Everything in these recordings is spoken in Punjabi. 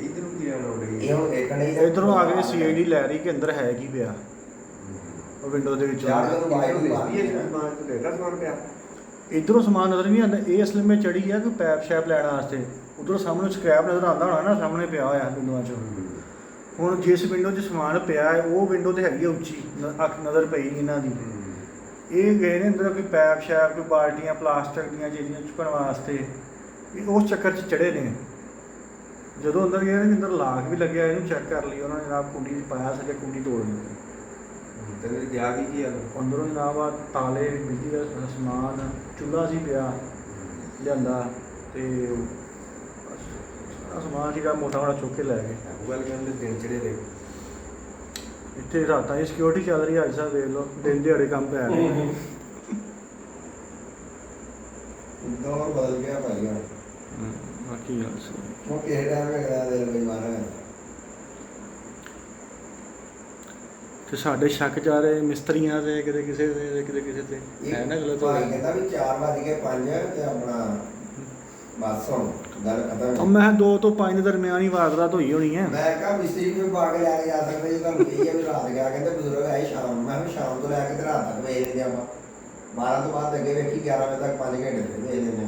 इधरों की रहना उड़ेगी ਇਹ ਹੁਣ ਦੇਖਣ ਨਹੀਂ ਇਧਰੋਂ ਆ ਕੇ ਸੀਆਈਡੀ ਲੈ ਰਹੀ ਕਿ ਅੰਦਰ ਹੈ ਕੀ ਪਿਆ ਉਹ ਵਿੰਡੋ ਦੇ ਵਿੱਚੋਂ ਚਾਰ ਦਿਨ ਬਾਅਦ इधरों ਵੀ भेजती है समान तो देखा समान पे ਇਧਰੋਂ ਸਮਾਨ ਨਜ਼ਰ ਨਹੀਂ ਆਉਂਦਾ। ਇਹ ਅਸਲ ਵਿੱਚ ਚੜੀ ਆ ਕਿ ਪੈਪ ਸ਼ੈਪ ਲੈਣ ਵਾਸਤੇ। ਉਧਰੋਂ ਸਾਹਮਣੇ ਸਕ੍ਰੈਪ ਨਜ਼ਰ ਆਉਂਦਾ ਹੋਣਾ ਨਾ, ਸਾਹਮਣੇ ਪਿਆ ਹੋਇਆ ਵਿੰਡੋਆਂ 'ਚ। ਹੁਣ ਜਿਸ ਵਿੰਡੋ 'ਚ ਸਮਾਨ ਪਿਆ ਹੈ ਉਹ ਵਿੰਡੋ ਤੇ ਹੈਗੀ ਆ ਉੱਚੀ, ਅੱਖ ਨਜ਼ਰ ਪਈ ਨਹੀਂ ਇਹਨਾਂ ਦੀ। ਇਹ ਗਏ ਨੇ ਅੰਦਰ ਕੋਈ ਪੈਪ ਸ਼ੈਪ, ਕੋਈ ਬਾਲਟੀਆਂ ਪਲਾਸਟਿਕ ਦੀਆਂ ਚੀਜ਼ਾਂ ਚੁੱਕਣ ਵਾਸਤੇ, ਇਹ ਉਸ ਚੱਕਰ 'ਚ ਚੜੇ ਨੇ। ਜਦੋਂ ਅੰਦਰ ਗਏ ਨੇ ਅੰਦਰ ਲਾਕ ਵੀ ਲੱਗਿਆ, ਇਹਨੂੰ ਚੈੱਕ ਕਰ ਲਈ ਉਹਨਾਂ ਨੇ, ਜਨਾਬ ਕੁੰਡੀ ਪਾਇਆ ਸੀ, ਕੁੰਡੀ ਤੋੜ ਦਿੱਤੀ। तेरे क्या की किया ਅੰਦਰੋਂ ਜਨਾਬ ਆ ਤਾਲੇ, ਬਿਜਲੀ ਦਾ ਸਮਾਨ, ਚੁੱਲ੍ਹਾ ਸੀ ਪਿਆ ਲਿਆਂਦਾ, ਤੇ ਸਾਰਾ ਸਮਾਨ ਸੀਗਾ ਮੋਟਾ ਮੋਟਾ ਚੁੱਕ ਕੇ ਲੈ ਗਏ। गूगल के अंदर दिन चढ़े थे ਇੱਥੇ ਰਾਤਾਂ ਦੀ ਸਿਕਿਉਰਿਟੀ ਚੱਲ ਰਹੀ ਹੈ, ਅੱਜ ਸਾਹਿਬ ਵੇਖ ਲਓ, ਦਿਨ ਦਿਹਾੜੇ ਕੰਮ ਪੈ ਰਹੇ। ਦੌਰ ਬਦਲ ਗਿਆ ਭਾਈ ਹੁਣ ਬਾਕੀ ਗੱਲ ਸੀ ਉਹ ਕਿਸੇ ਟਾਈਮ ਵੇਖਦਾ ਦਿਲ ਬੇਈਮਾਨ ਹੈ। ਤੇ ਸਾਡੇ ਸ਼ੱਕ ਜਾ ਰਹੇ ਮਿਸਤਰੀਆਂ ਤੇ ਕਿਤੇ ਕਿਸੇ ਦੇ ਕਿਤੇ ਕਿਸੇ ਤੇ ਹੈ ਨਾ ਗਲਤ ਹੋ ਭਾਈ ਗਿਆ। ਕਹਿੰਦਾ ਵੀ 4:05 ਤੇ ਆਪਣਾ ਬਸ ਹੁਣ ਗੱਲ ਖਤਮ। ਮੈਂ 2 ਤੋਂ 5 ਦੇ ਦਰਮਿਆਨ ਹੀ ਵਾਰਦਾਤ ਹੋਈ ਹੋਣੀ ਹੈ। ਮੈਂ ਕਿਹਾ ਮਿਸਤਰੀ ਨੂੰ ਪਾ ਕੇ ਲੈ ਕੇ ਜਾ ਸਕਦੇ ਜੀ, ਤੁਹਾਨੂੰ ਕਹੀ ਆ ਵੀ ਰਾਤ ਗਿਆ, ਕਹਿੰਦੇ ਬਜ਼ੁਰਗ ਆਏ ਸ਼ਾਮ ਨੂੰ। ਮੈਂ ਕਿਹਾ ਸ਼ਾਮ ਤੋਂ ਲੈ ਕੇ ਤੇ ਰਾਤ ਤੱਕ ਵੇਚ ਦਿੰਦੇ ਆਪਾਂ, 12 ਤੋਂ ਬਾਅਦ ਅੱਗੇ ਵੇਖੀ 11 ਵਜੇ ਤੱਕ 5 ਘੰਟੇ ਤੇ ਵੇਚ ਦਿੰਦੇ।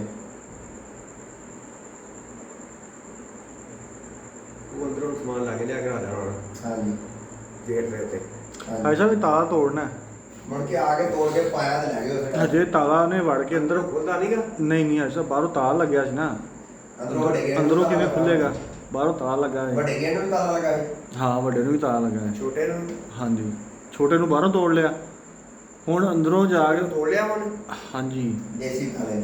वो अंदरों सामान लाके लिया के आ जाना ਹਾਂਜੀ गेट पे थे ਭਾਈ ਸਾਹਿਬ ਇਹ ਤਾਲਾ ਤੋੜਨਾ ਹੈ। ਮੁੜ ਕੇ ਆ ਕੇ ਤੋੜ ਕੇ ਪਾਇਆ ਤੇ ਲੈ ਗਏ ਉਸ ਹਜੇ ਤਾਲਾ ਨੇ ਵੜ ਕੇ ਅੰਦਰ खुलता नहीं का ਨਹੀਂ ਨਹੀਂ ਐਸਾ ਬਾਹਰੋਂ ਤਾਲਾ ਲੱਗਿਆ ਸੀ ਨਾ, ਅੰਦਰੋਂ ਵੱਡੇ ਗੇਟ ਅੰਦਰੋਂ ਕਿਵੇਂ ਖੁੱਲੇਗਾ, ਬਾਹਰੋਂ ਤਾਲਾ ਲੱਗਾ ਹੈ। ਵੱਡੇ ਗੇਟ ਨੂੰ ਤਾਲਾ ਲਗਾ ਹੈ। ਹਾਂ ਵੱਡੇ ਨੂੰ ਵੀ ਤਾਲਾ ਲੱਗਾ ਹੈ। छोटे ने ਹਾਂਜੀ ਛੋਟੇ ਨੂੰ ਬਾਹਰੋਂ ਤੋੜ ਲਿਆ, ਹੁਣ ਅੰਦਰੋਂ ਜਾ ਕੇ तोड़ लिया उन्होंने ਹਾਂਜੀ ਦੇਸੀ ਤਾਲੇ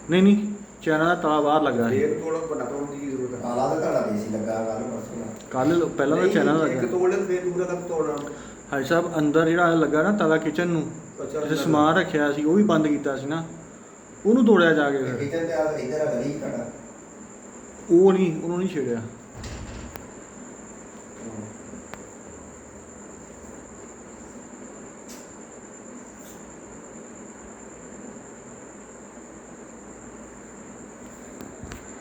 ਨਹੀਂ ਨਹੀਂ ਚੈਨਾ ਦਾ ਤਾਲਾ ਬਾਹਰ ਲੱਗਾ ਹੈ। एक तोड़ बड़ा तोड़ने की जरूरत है ਤਾਲਾ ਤਾਂ ਤੁਹਾਡਾ ਦੇਸੀ ਲੱਗਾ ਕੱਲ ਪਰਸੋਂ ਦਾ। ਕੱਲ ਪਹਿਲਾਂ ਤਾਂ ਚੈਨਾ ਦਾ एक ਲੱਗਾ। तोड़ ले फिर दूसरा तक तोड़ना ਭਾਈ ਸਾਹਿਬ ਅੰਦਰ ਜਿਹੜਾ ਲੱਗਾ ਨਾ ਤਾਲਾ ਕਿਚਨ ਨੂੰ, अच्छा ਜਿੱਥੇ ਸਮਾਨ ਰੱਖਿਆ ਸੀ ਉਹ ਵੀ ਬੰਦ ਕੀਤਾ ਸੀ ਨਾ, ਉਹਨੂੰ ਤੋੜਿਆ ਜਾ ਕੇ ਫਿਰ। ਕਿਚਨ ਤੇ ਆ ਇਧਰ ਆ ਗਲੀ ਤੁਹਾਡਾ ਉਹ ਨਹੀਂ, ਉਹਨੂੰ ਨਹੀਂ ਛੇੜਿਆ।